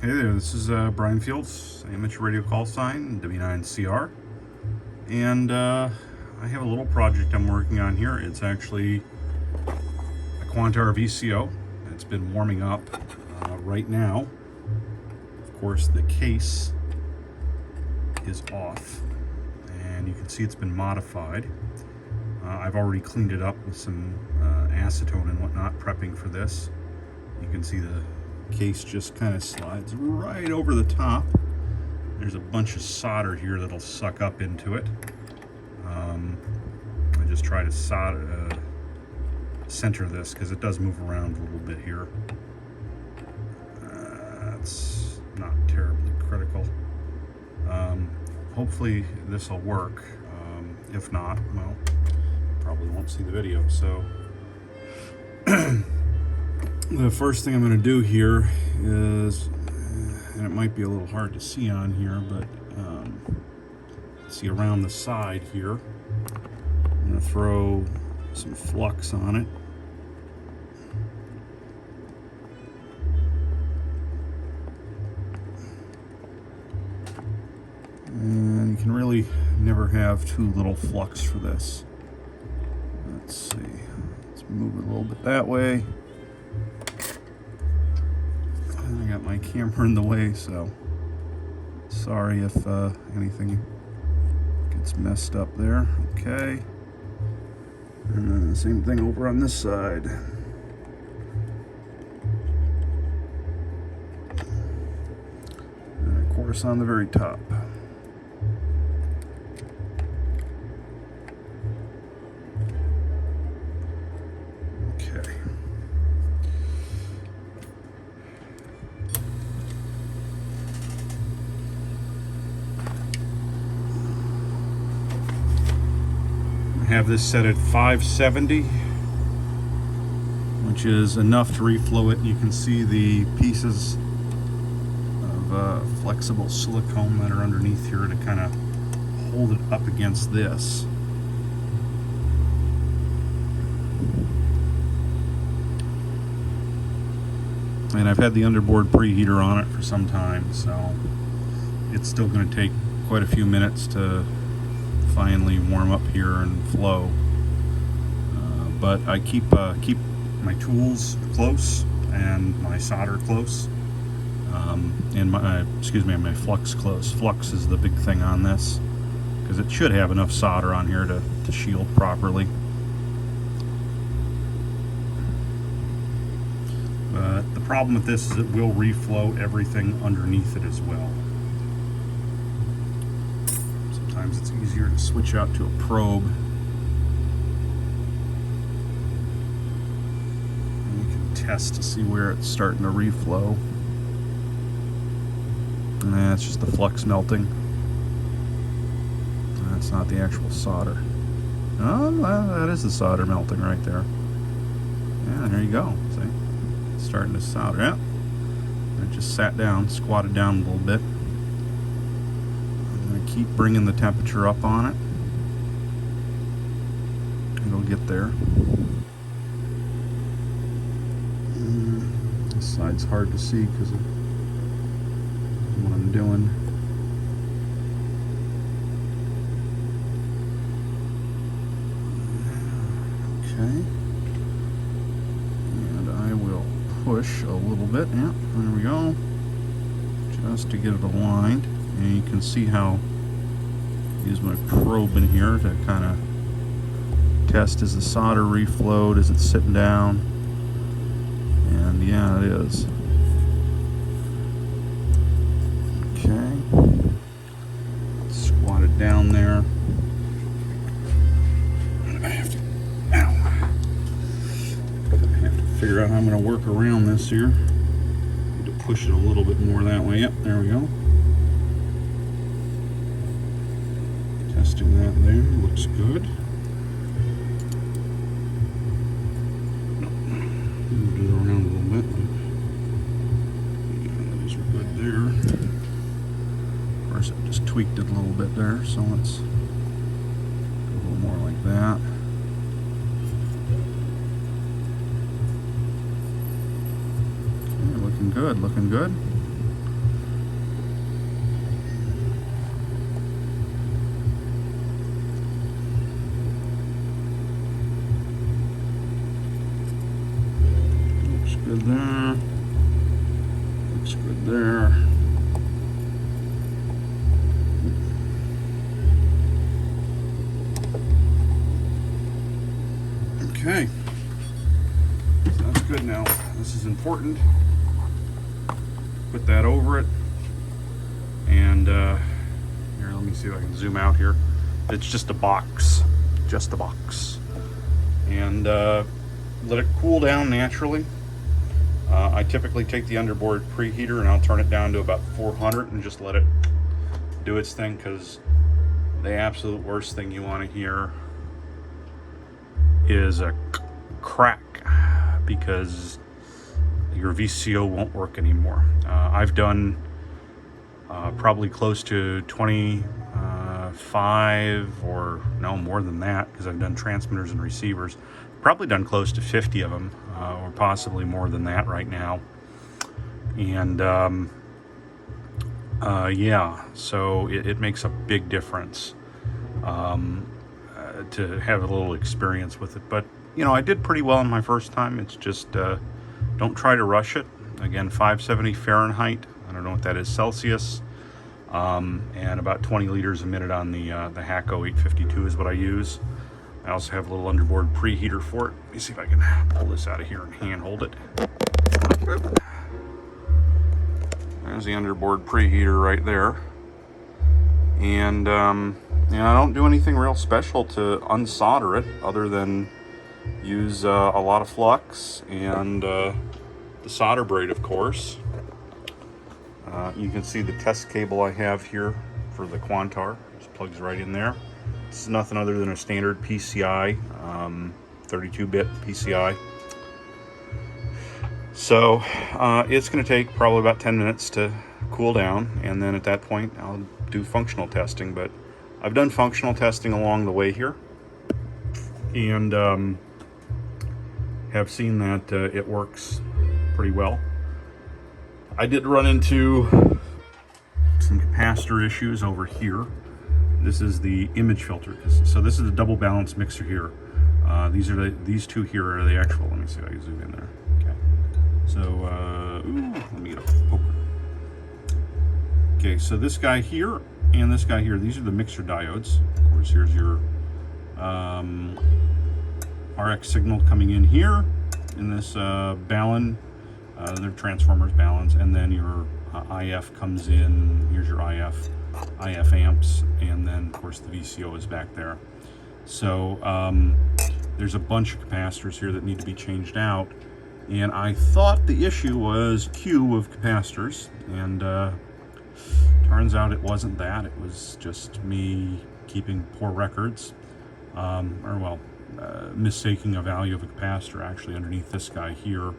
Hey there, this is Brian Fields, amateur radio call sign, W9CR. And I have a little project I'm working on here. It's actually a Quantar VCO. It's been warming up right now. Of course, the case is off, and you can see it's been modified. I've already cleaned it up with some acetone and whatnot, prepping for this. You can see the case just kind of slides right over the top. There's a bunch of solder here that'll suck up into it. I just try to center this because it does move around a little bit here. It's not terribly critical. Hopefully this will work. If not, well, probably won't see the video. So the first thing I'm going to do here is, and it might be a little hard to see on here, but see around the side here, I'm going to throw some flux on it. And you can really never have too little flux for this. Let's see, let's move it a little bit that way. I got my camera in the way, so sorry if anything gets messed up there. Okay. And then the same thing over on this side. And of course on the very top. Okay. Have this set at 570, which is enough to reflow it. You can see the pieces of flexible silicone that are underneath here to kind of hold it up against this. And I've had the underboard preheater on it for some time, so it's still going to take quite a few minutes to finally warm up here and flow. But I keep my tools close and my solder close, and my flux close. Flux is the big thing on this because it should have enough solder on here to shield properly. But the problem with this is it will reflow everything underneath it as well. Sometimes it's easier to switch out to a probe. And you can test to see where it's starting to reflow. And that's just the flux melting. That's not the actual solder. Oh, that is the solder melting right there. Yeah, there you go. See? It's starting to solder. Yeah. It just sat down, squatted down a little bit. Keep bringing the temperature up on it. It'll get there. This side's hard to see because of what I'm doing. Okay. And I will push a little bit. Yeah, there we go. Just to get it aligned. And you can see how use my probe in here to kind of test, is the solder reflowed, is it sitting down? And yeah, it is. Okay, squat it down there. I have to figure out how I'm going to work around this here. Need to push it a little bit more that way. Yep, there we go. Testing that there, looks good. Move it around a little bit. Yeah, those are good there. Of course, I just tweaked it a little bit there, so let's go a little more like that. Okay, looking good, looking good. Looks good there. Okay, so that's good now. This is important. Put that over it, and here, let me see if I can zoom out here. It's just a box, and let it cool down naturally. I typically take the underboard preheater and I'll turn it down to about 400 and just let it do its thing, because the absolute worst thing you want to hear is a crack, because your VCO won't work anymore. I've done probably close to 25 or no more than that, because I've done transmitters and receivers. Probably done close to 50 of them, or possibly more than that right now. And yeah, so it makes a big difference to have a little experience with it. But you know, I did pretty well in my first time. It's just don't try to rush it. Again, 570 Fahrenheit. I don't know what that is Celsius. And about 20 liters a minute on the HACO 852 is what I use. I also have a little underboard preheater for it. Let me see if I can pull this out of here and hand hold it. There's the underboard preheater right there. And you know, I don't do anything real special to unsolder it, other than use a lot of flux and the solder braid, of course. You can see the test cable I have here for the Quantar. Just plugs right in there. This is nothing other than a standard PCI, 32-bit PCI. So it's going to take probably about 10 minutes to cool down, and then at that point I'll do functional testing. But I've done functional testing along the way here, and have seen that it works pretty well. I did run into some capacitor issues over here. This is the image filter. So this is the double balance mixer here. These two here are the actual. Let me see if I can zoom in there. Okay. So let me get a poker. Okay, so this guy here and this guy here, these are the mixer diodes. Of course, here's your RX signal coming in here in this balun. They're transformers balance, and then your IF comes in. Here's your IF amps, and then of course the VCO is back there. So there's a bunch of capacitors here that need to be changed out, and I thought the issue was Q of capacitors, and turns out it wasn't that. It was just me keeping poor records, mistaking a value of a capacitor actually underneath this guy here.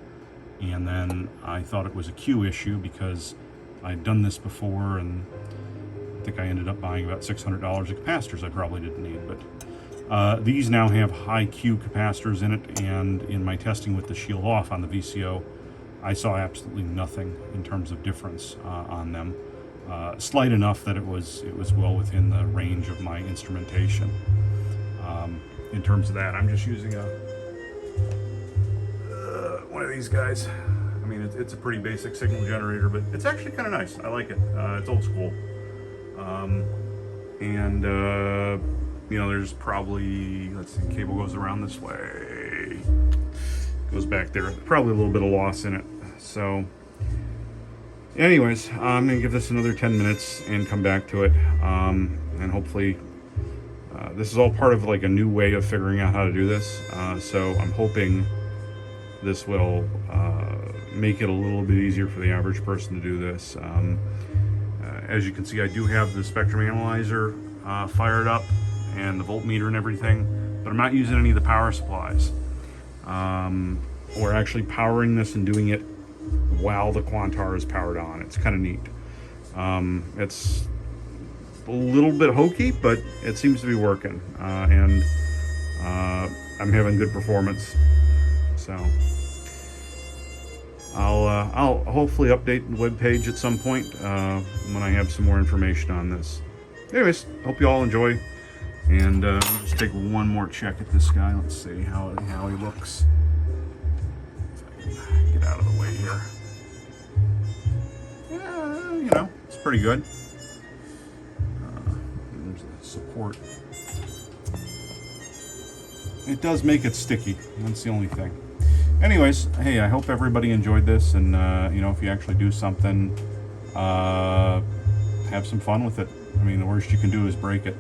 And then I thought it was a Q issue because I'd done this before, and I think I ended up buying about $600 of capacitors I probably didn't need. But these now have high Q capacitors in it, and in my testing with the shield off on the VCO, I saw absolutely nothing in terms of difference on them. Slight enough that it was well within the range of my instrumentation. In terms of that, I'm just using one of these guys. I mean, it's a pretty basic signal generator, but it's actually kind of nice. I like it. It's old school. You know, there's probably, let's see, cable goes around this way, goes back there. Probably a little bit of loss in it. So anyways, I'm gonna give this another 10 minutes and come back to it. And hopefully this is all part of like a new way of figuring out how to do this. So I'm hoping this will make it a little bit easier for the average person to do this. As you can see, I do have the spectrum analyzer fired up and the voltmeter and everything, but I'm not using any of the power supplies. We're actually powering this and doing it while the Quantar is powered on. It's kind of neat. It's a little bit hokey, but it seems to be working, and I'm having good performance. So I'll hopefully update the webpage at some point when I have some more information on this. Anyways, hope you all enjoy, and just take one more check at this guy. Let's see how he looks. If I can get out of the way here. you know, it's pretty good. There's the support. It does make it sticky. That's the only thing. Anyways, hey, I hope everybody enjoyed this, and you know, if you actually do something, have some fun with it. I mean, the worst you can do is break it.